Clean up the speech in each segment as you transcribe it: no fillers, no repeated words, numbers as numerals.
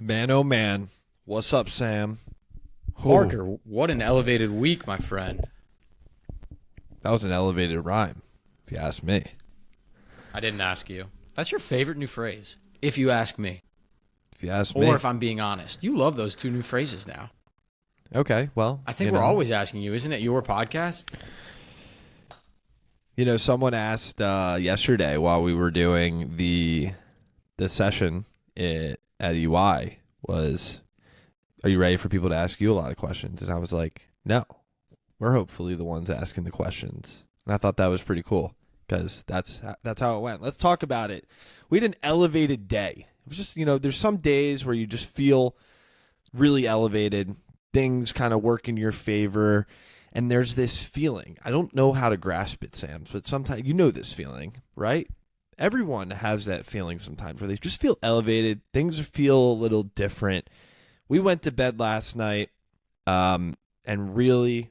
Man, oh man. What's up, Sam? Oh, Parker, what an elevated week, my friend. that was an elevated rhyme, if you ask me. I didn't ask you. That's your favorite new phrase, if you ask me. If you ask Or me. if I'm being honest. You love those two new phrases now. Okay, well, I think we're always asking you. Isn't it your podcast? Someone asked yesterday while we were doing the session at EY was, are you ready for people to ask you a lot of questions? And I was like, no, we're hopefully the ones asking the questions. And I thought that was pretty cool because that's how it went. Let's talk about it. We had an elevated day. It was just, there's some days where you just feel really elevated, things kind of work in your favor, and there's this feeling. I don't know how to grasp it, Sam, but sometimes you know this feeling, right? Everyone has that feeling sometimes where they just feel elevated, things feel a little different. We went to bed last night and really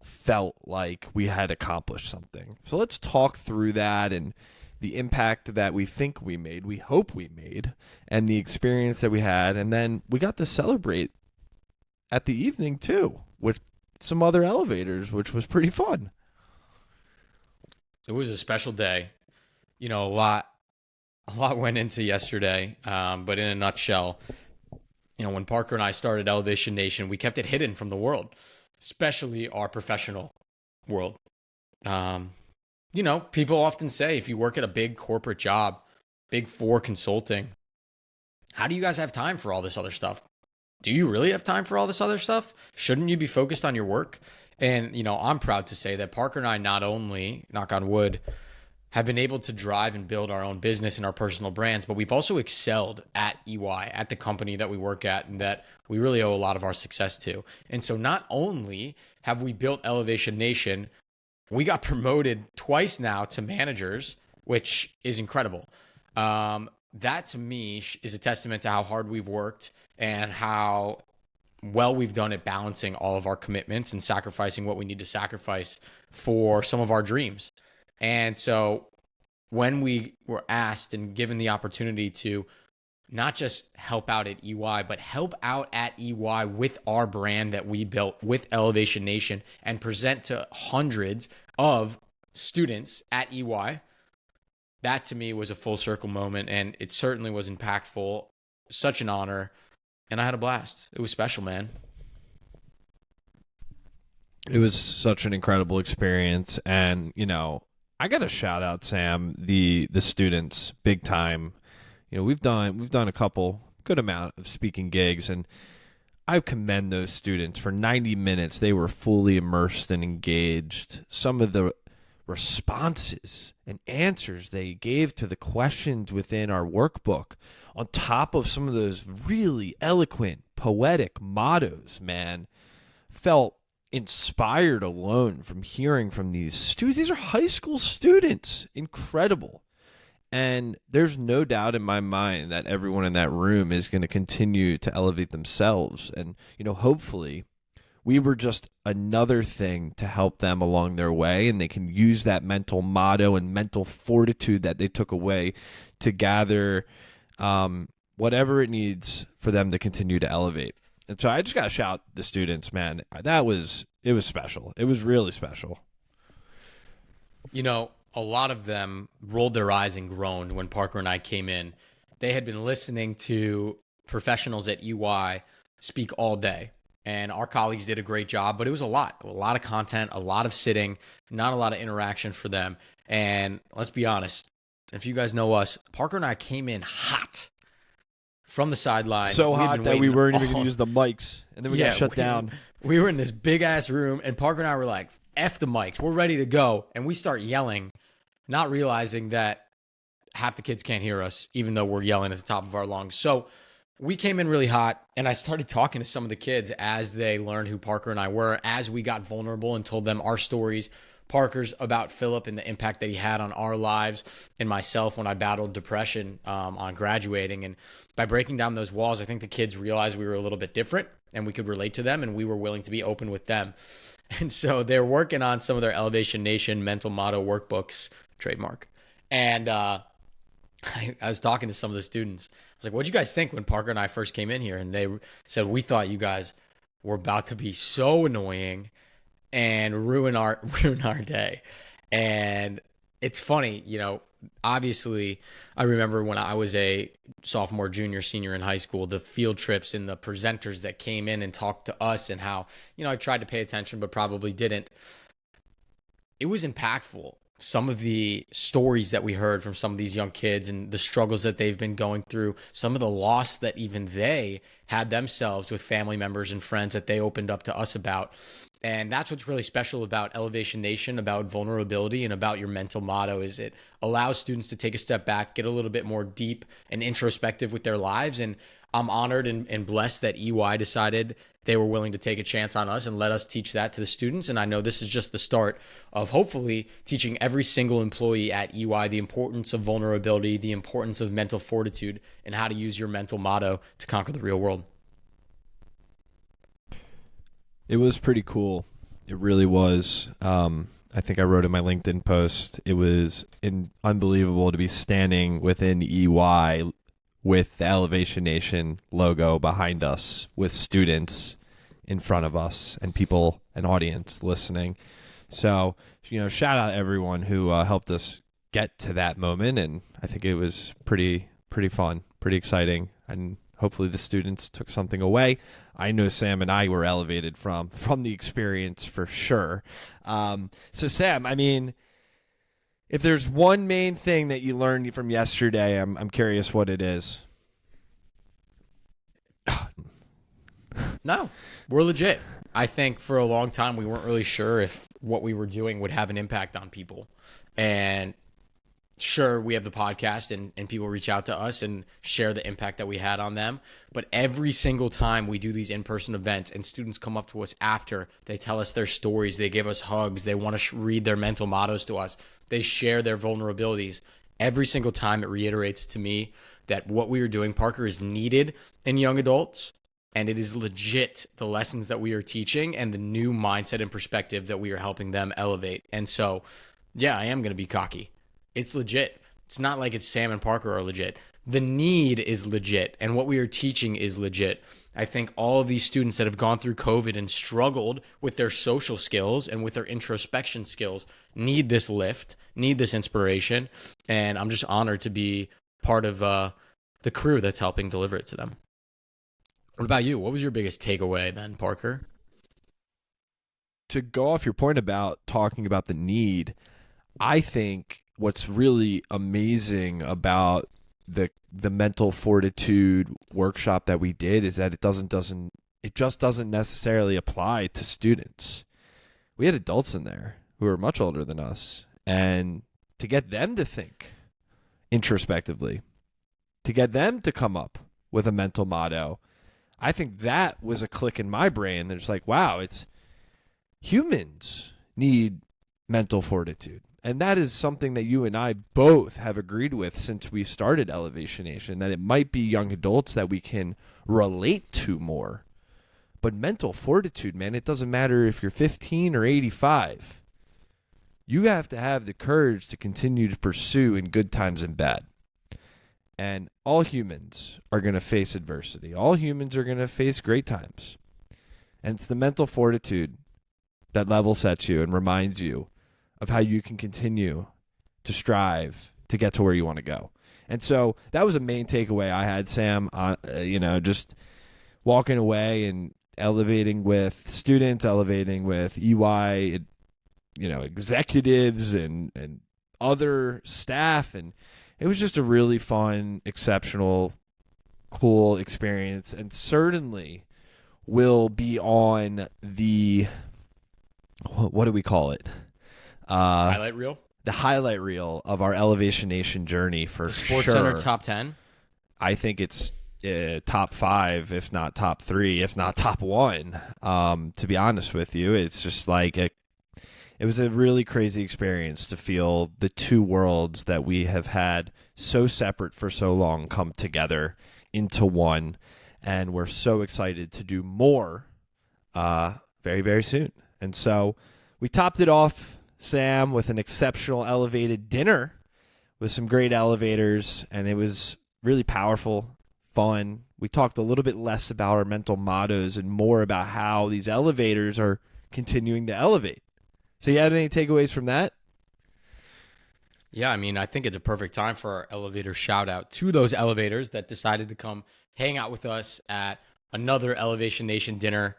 felt like we had accomplished something. So let's talk through that and the impact that we think we made, we hope we made, and the experience that we had. And then we got to celebrate at the evening too with some other elevators, which was pretty fun. It was a special day. A lot went into yesterday, but in a nutshell, when Parker and I started Elevation Nation, we kept it hidden from the world, especially our professional world. People often say if you work at a big corporate job, big four consulting, how do you guys have time for all this other stuff? Do you really have time for all this other stuff? Shouldn't you be focused on your work? And, I'm proud to say that Parker and I not only, knock on wood, have been able to drive and build our own business and our personal brands, but we've also excelled at EY, at the company that we work at and that we really owe a lot of our success to. And so not only have we built Elevation Nation, we got promoted twice now to managers, which is incredible. That to me is a testament to how hard we've worked and how well we've done at balancing all of our commitments and sacrificing what we need to sacrifice for some of our dreams. And so when we were asked and given the opportunity to not just help out at EY, but help out at EY with our brand that we built with Elevation Nation and present to hundreds of students at EY, that to me was a full circle moment, and it certainly was impactful. Such an honor, and I had a blast. It was special, man. It was such an incredible experience, and I got to shout out, Sam, the students big time. We've done a couple good amount of speaking gigs, and I commend those students. For 90 minutes they were fully immersed and engaged. Some of the responses and answers they gave to the questions within our workbook, on top of some of those really eloquent, poetic mottos, man, felt inspired alone from hearing from these students. These are high school students. Incredible. And there's no doubt in my mind that everyone in that room is going to continue to elevate themselves. And, hopefully we were just another thing to help them along their way, and they can use that mental motto and mental fortitude that they took away to gather whatever it needs for them to continue to elevate. And so I just got to shout the students, man. It was special. It was really special. A lot of them rolled their eyes and groaned when Parker and I came in. They had been listening to professionals at EY speak all day, and our colleagues did a great job, but it was a lot of content, a lot of sitting, not a lot of interaction for them. And let's be honest, if you guys know us, Parker and I came in hot from the sidelines. So hot that we weren't even going to use the mics, and then we got shut down. We were in this big ass room, and Parker and I were like, F the mics, we're ready to go. And we start yelling, not realizing that half the kids can't hear us, even though we're yelling at the top of our lungs. So we came in really hot, and I started talking to some of the kids as they learned who Parker and I were, as we got vulnerable and told them our stories. Parker's about Philip and the impact that he had on our lives, and myself when I battled depression on graduating. And by breaking down those walls, I think the kids realized we were a little bit different and we could relate to them, and we were willing to be open with them. And so they're working on some of their Elevation Nation mental motto workbooks, trademark. And I was talking to some of the students. I was like, "What'd you guys think when Parker and I first came in here?" And they said, "We thought you guys were about to be so annoying and ruin our ruin our day." And it's funny, obviously I remember when I was a sophomore, junior, senior in high school, the field trips and the presenters that came in and talked to us and how, I tried to pay attention but probably didn't. It was impactful. Some of the stories that we heard from some of these young kids and the struggles that they've been going through, some of the loss that even they had themselves with family members and friends that they opened up to us about. And that's what's really special about Elevation Nation, about vulnerability, and about your mental motto is it allows students to take a step back, get a little bit more deep and introspective with their lives. And I'm honored and blessed that EY decided they were willing to take a chance on us and let us teach that to the students. And I know this is just the start of hopefully teaching every single employee at EY the importance of vulnerability, the importance of mental fortitude, and how to use your mental motto to conquer the real world. It was pretty cool. It really was. I think I wrote in my LinkedIn post, it was unbelievable to be standing within EY with the Elevation Nation logo behind us, with students in front of us and people, an audience listening. So, shout out everyone who helped us get to that moment. And I think it was pretty fun, pretty exciting. And hopefully the students took something away. I know Sam and I were elevated from the experience for sure. So Sam, I mean, if there's one main thing that you learned from yesterday, I'm curious what it is. No, we're legit. I think for a long time we weren't really sure if what we were doing would have an impact on people. And sure, we have the podcast and people reach out to us and share the impact that we had on them. But every single time we do these in-person events and students come up to us after, they tell us their stories, they give us hugs, they want to read their mental mottos to us, they share their vulnerabilities. Every single time it reiterates to me that what we are doing, Parker, is needed in young adults. And it is legit the lessons that we are teaching and the new mindset and perspective that we are helping them elevate. And so, yeah, I am going to be cocky. It's legit. It's not like it's Sam and Parker are legit. The need is legit, and what we are teaching is legit. I think all of these students that have gone through COVID and struggled with their social skills and with their introspection skills need this lift, need this inspiration, and I'm just honored to be part of the crew that's helping deliver it to them. What about you? What was your biggest takeaway then, Parker? To go off your point about talking about the need, I think what's really amazing about the mental fortitude workshop that we did is that it just doesn't necessarily apply to students. We had adults in there who are much older than us, and to get them to think introspectively, to get them to come up with a mental motto, I think that was a click in my brain. There's like, wow, it's humans need mental fortitude. And that is something that you and I both have agreed with since we started Elevation Nation, that it might be young adults that we can relate to more. But mental fortitude, man, it doesn't matter if you're 15 or 85. You have to have the courage to continue to pursue in good times and bad. And all humans are going to face adversity. All humans are going to face great times. And it's the mental fortitude that level sets you and reminds you of how you can continue to strive to get to where you want to go. And so that was a main takeaway I had, Sam, just walking away and elevating with students, elevating with EY, executives and other staff. And it was just a really fun, exceptional, cool experience, and certainly will be on the, what do we call it? Highlight reel? The highlight reel of our Elevation Nation journey for the Sports sure. Center top 10? I think it's top 5, if not top 3, if not top 1. To be honest with you, it's just like it was a really crazy experience to feel the two worlds that we have had so separate for so long come together into one. And we're so excited to do more very, very soon. And so we topped it off, Sam, with an exceptional elevated dinner with some great elevators, and it was really powerful, fun. We talked a little bit less about our mental mottos and more about how these elevators are continuing to elevate. So you had any takeaways from that? Yeah, I mean, I think it's a perfect time for our elevator shout out to those elevators that decided to come hang out with us at another Elevation Nation dinner.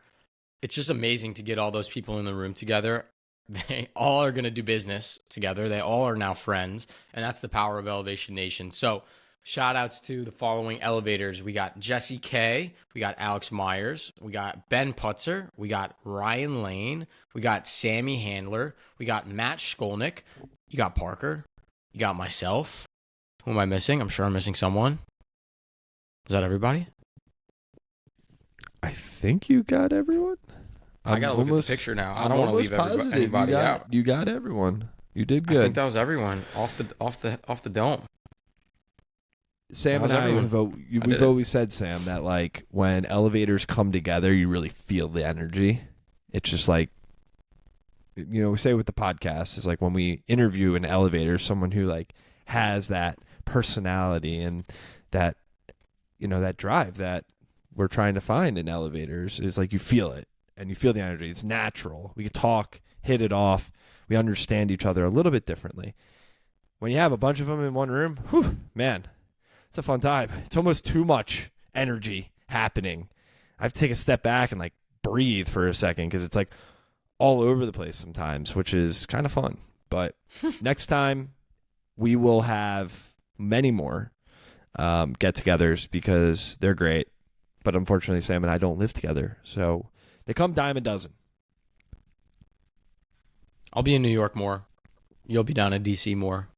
It's just amazing to get all those people in the room together. They all are going to do business together. They all are now friends, and that's the power of Elevation Nation. So shout outs to the following elevators. We got Jesse K, we got Alex Myers, we got Ben Putzer, we got Ryan Lane, we got Sammy Handler, we got Matt Skolnick, you got Parker, you got myself. Who am I missing? I'm sure I'm missing someone. Is that everybody? I think you got everyone. I got to look at the picture now. I don't want to leave anybody out. You got everyone. You did good. I think that was everyone off the dome. Sam and I we've always said, Sam, that like when elevators come together, you really feel the energy. It's just like, you know, we say with the podcast, is like when we interview an elevator, someone who like has that personality and that, you know, that drive that we're trying to find in elevators, is like you feel it and you feel the energy. It's natural. We can talk, hit it off. We understand each other a little bit differently. When you have a bunch of them in one room, whew, man, it's a fun time. It's almost too much energy happening. I have to take a step back and like breathe for a second because it's like all over the place sometimes, which is kind of fun. But next time we will have many more get-togethers because they're great. But unfortunately, Sam and I don't live together, so they come dime a dozen. I'll be in New York more. You'll be down in DC more.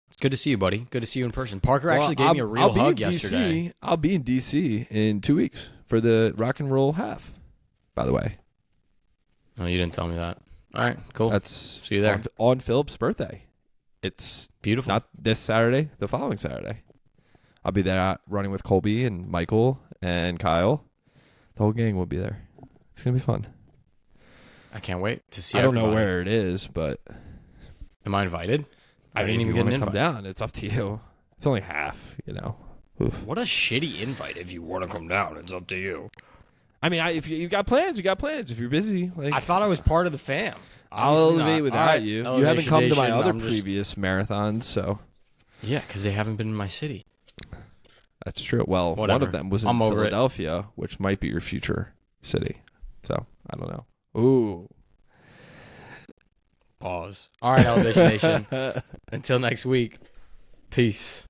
It's good to see you, buddy. Good to see you in person. Parker actually gave me a real hug yesterday. I'll be in DC in 2 weeks for the rock and roll half, by the way. Oh, you didn't tell me that. All right, cool. See you there. On Philip's birthday. It's beautiful. Not this Saturday, the following Saturday. I'll be there running with Colby and Michael and Kyle. The whole gang will be there. It's going to be fun. I can't wait to see everybody. I don't know where it is, but... Am I invited? I didn't even get an invite. Come down, it's up to you. It's only half, you know. Oof. What a shitty invite. If you want to come down, it's up to you. I mean, if you got plans, you got plans. If you're busy. Like, I thought I was part of the fam. I'll elevate without you. You haven't come to my other previous marathons, so... Yeah, because they haven't been in my city. That's true. Well, whatever. One of them was in Philadelphia, which might be your future city. So, I don't know. Ooh. Pause. All right, Elevation Nation. Until next week. Peace.